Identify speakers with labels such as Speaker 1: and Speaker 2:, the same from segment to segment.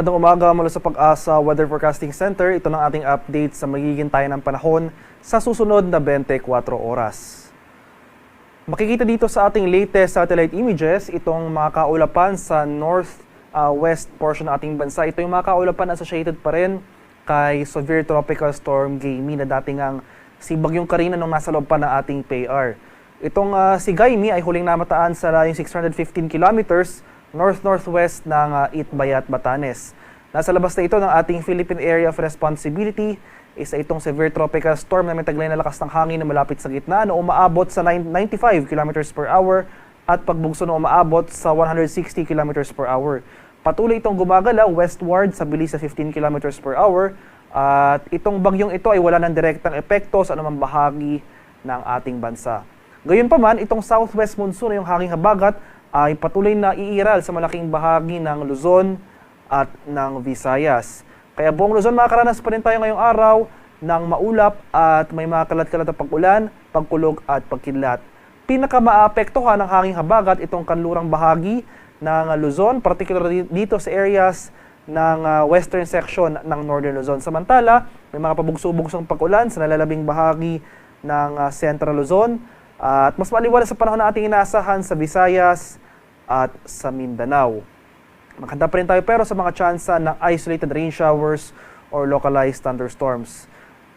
Speaker 1: Magandang umaga mula sa Pag-asa Weather Forecasting Center. Ito ng ating update sa magiging tayo ng panahon sa susunod na 24 oras. Makikita dito sa ating latest satellite images itong mga kaulapan sa north-west portion ng ating bansa. Ito yung mga kaulapan associated pa rin kay Severe Tropical Storm Gaimi na dating ang si Bagyong Carina nung nasa loob pa ng ating PAR. Itong si Gaimi ay huling namataan sa layong 615 kilometers north-northwest ng Itbayat, Batanes. Nasa labas na ito ng ating Philippine Area of Responsibility, isa itong severe tropical storm na may taglay na lakas ng hangin na malapit sa gitna na umaabot sa 95 km per hour at pagbugso na umaabot sa 160 km per hour. Patuloy itong gumagalaw westward sa bilis sa 15 km per hour at itong bagyong ito ay wala ng direktang epekto sa anumang bahagi ng ating bansa. Gayunpaman, itong southwest monsoon na yung hanging habagat ay patuloy na iiral sa malaking bahagi ng Luzon at ng Visayas. Kaya buong Luzon makakaranas pa rin tayo ngayong araw ng maulap at may mga kalat-kalat na pag-ulan, pagkulog at pagkidlat. Pinakamaapektuhan ng hanging habagat itong kanlurang bahagi ng Luzon, particularly dito sa areas ng western section ng Northern Luzon. Samantala, may mga pabugso-bugsong pag-ulan sa nalalabing bahagi ng Central Luzon at mas maliwanag sa panahon na ating inaasahan sa Visayas at sa Mindanao. Maganda pa rin tayo pero sa mga tsansa ng isolated rain showers or localized thunderstorms.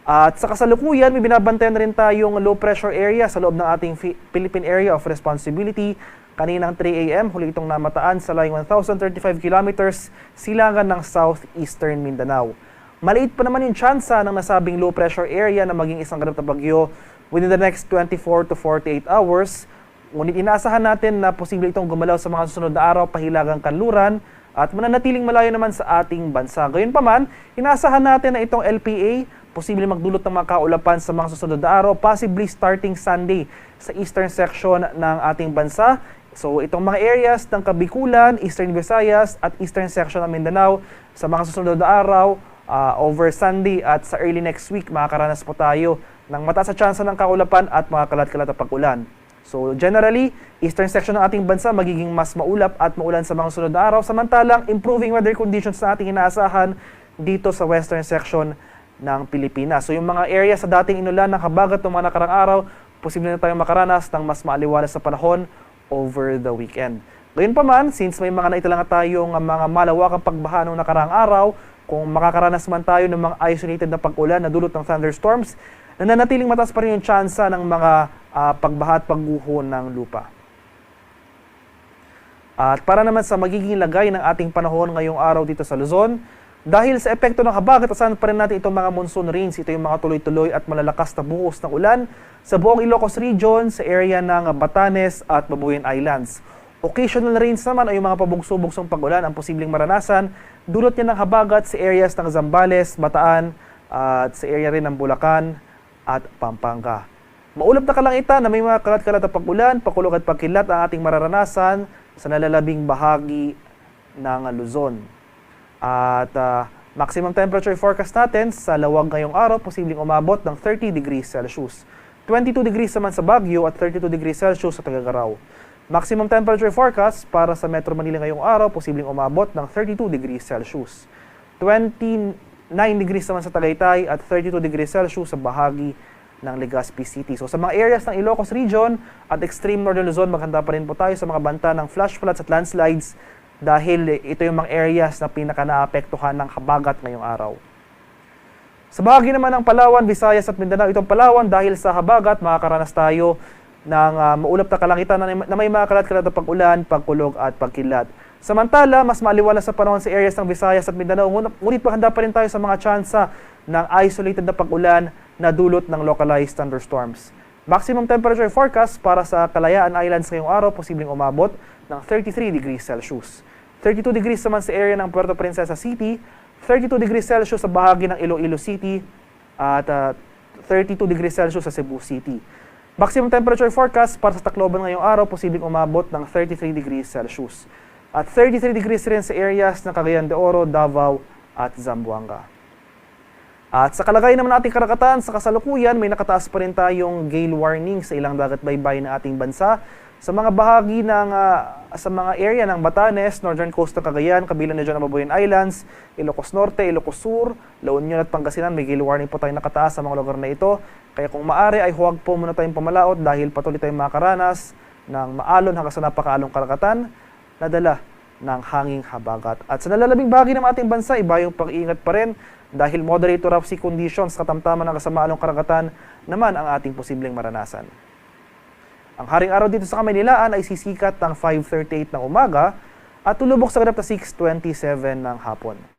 Speaker 1: At sa kasalukuyan, may binabantayan na rin tayong low pressure area sa loob ng ating Philippine Area of Responsibility. Kaninang 3 a.m., huli itong namataan sa layong 1,035 kilometers silangan ng southeastern Mindanao. Maliit pa naman yung tsansa ng nasabing low pressure area na maging isang ganap na bagyo within the next 24 to 48 hours. Ngunit inaasahan natin na posible itong gumalaw sa mga susunod na araw pahilagang kanluran at mananatiling malayo naman sa ating bansa. Gayunpaman, inaasahan natin na itong LPA posible magdulot ng mga kaulapan sa mga susunod na araw, possibly starting Sunday sa eastern section ng ating bansa. So itong mga areas ng Kabikulan, Eastern Visayas at eastern section ng Mindanao sa mga susunod na araw, over Sunday at sa early next week makakaranas po tayo ng mataas na tsansa ng kaulapan at mga kalat-kalat na pag-ulan. So generally, eastern section ng ating bansa magiging mas maulap at maulan sa mga sunod na araw, samantalang improving weather conditions na ating inaasahan dito sa western section ng Pilipinas. So yung mga area sa dating inulan ng habagat ng mga nakarang araw, posible na tayong makaranas ng mas maaliwalas sa panahon over the weekend. Gayunpaman, since may mga naitala nga tayong mga malawakang pagbaha noong nakarang araw, kung makakaranas man tayo ng mga isolated na pag-ulan na dulot ng thunderstorms, nananatiling mataas pa rin yung tsansa ng mga pagbaha at pagguho ng lupa. At para naman sa magiging lagay ng ating panahon ngayong araw dito sa Luzon, dahil sa epekto ng habagat, asahan pa rin natin itong mga monsoon rains. Ito yung mga tuloy-tuloy at malalakas na buhos ng ulan sa buong Ilocos Region, sa area ng Batanes at Babuyan Islands. Occasional rains naman ay yung mga pabugso-bugsong pag-ulan ang posibleng maranasan. Dulot niya ng habagat sa areas ng Zambales, Bataan at sa area rin ng Bulacan at Pampanga. Maulap na kalangitan na may mga kalat-kalat na pag-ulan, pakulog at pagkilat ang ating mararanasan sa nalalabing bahagi ng Luzon. At maximum temperature forecast natin sa Lawag ngayong araw, posibleng umabot ng 30 degrees Celsius. 22 degrees naman sa Baguio at 32 degrees Celsius sa Tuguegarao. Maximum temperature forecast para sa Metro Manila ngayong araw, posibleng umabot ng 32 degrees Celsius. 29 degrees naman sa Tagaytay at 32 degrees Celsius sa bahagi ng Legazpi City. So sa mga areas ng Ilocos Region at extreme northern Luzon, maghanda pa rin po tayo sa mga banta ng flash floods at landslides dahil ito yung mga areas na pinaka-naapektuhan ng habagat ngayong araw. Sa bahagi naman ng Palawan, Visayas at Mindanao, itong Palawan dahil sa habagat, makakaranas tayo ng maulap na kalangitan na may mga kalat-kalat na pag-ulan, pagkulog at pagkilat. Samantala, mas maaliwalas sa panahon sa areas ng Visayas at Mindanao, ngunit maghanda pa rin tayo sa mga tsansa ng isolated na pag-ulan na dulot ng localized thunderstorms. Maximum temperature forecast para sa Kalayaan Islands ngayong araw, posibleng umabot ng 33 degrees Celsius. 32 degrees naman sa area ng Puerto Princesa City, 32 degrees Celsius sa bahagi ng Iloilo City, at 32 degrees Celsius sa Cebu City. Maximum temperature forecast para sa Tacloban ngayong araw, posibleng umabot ng 33 degrees Celsius. At 33 degrees rin sa areas ng Cagayan de Oro, Davao at Zamboanga. At sa kalagayan naman ating karagatan, sa kasalukuyan, may nakataas pa rin tayong gale warning sa ilang dagat baybay ng ating bansa. Sa mga bahagi ng sa mga area ng Batanes, Northern Coast ng Cagayan, kabilang na dyan ang Babuyan Islands, Ilocos Norte, Ilocos Sur, La Union at Pangasinan, may gale warning po tayong nakataas sa mga lugar na ito. Kaya kung maaari ay huwag po muna tayong pamalaot dahil patuloy tayong makaranas ng maalon hanggang sa napakaalong karagatan na dala ng hanging habagat. At sa nalalabing bahagi ng ating bansa, iba yung pag-iingat pa rin dahil moderate to rough sea conditions, katamtaman ng kasamaalong karagatan naman ang ating posibleng maranasan. Ang haring araw dito sa Kamaynilaan ay sisikat ng 5:38 ng umaga at tulubok sa ganap na 6:27 ng hapon.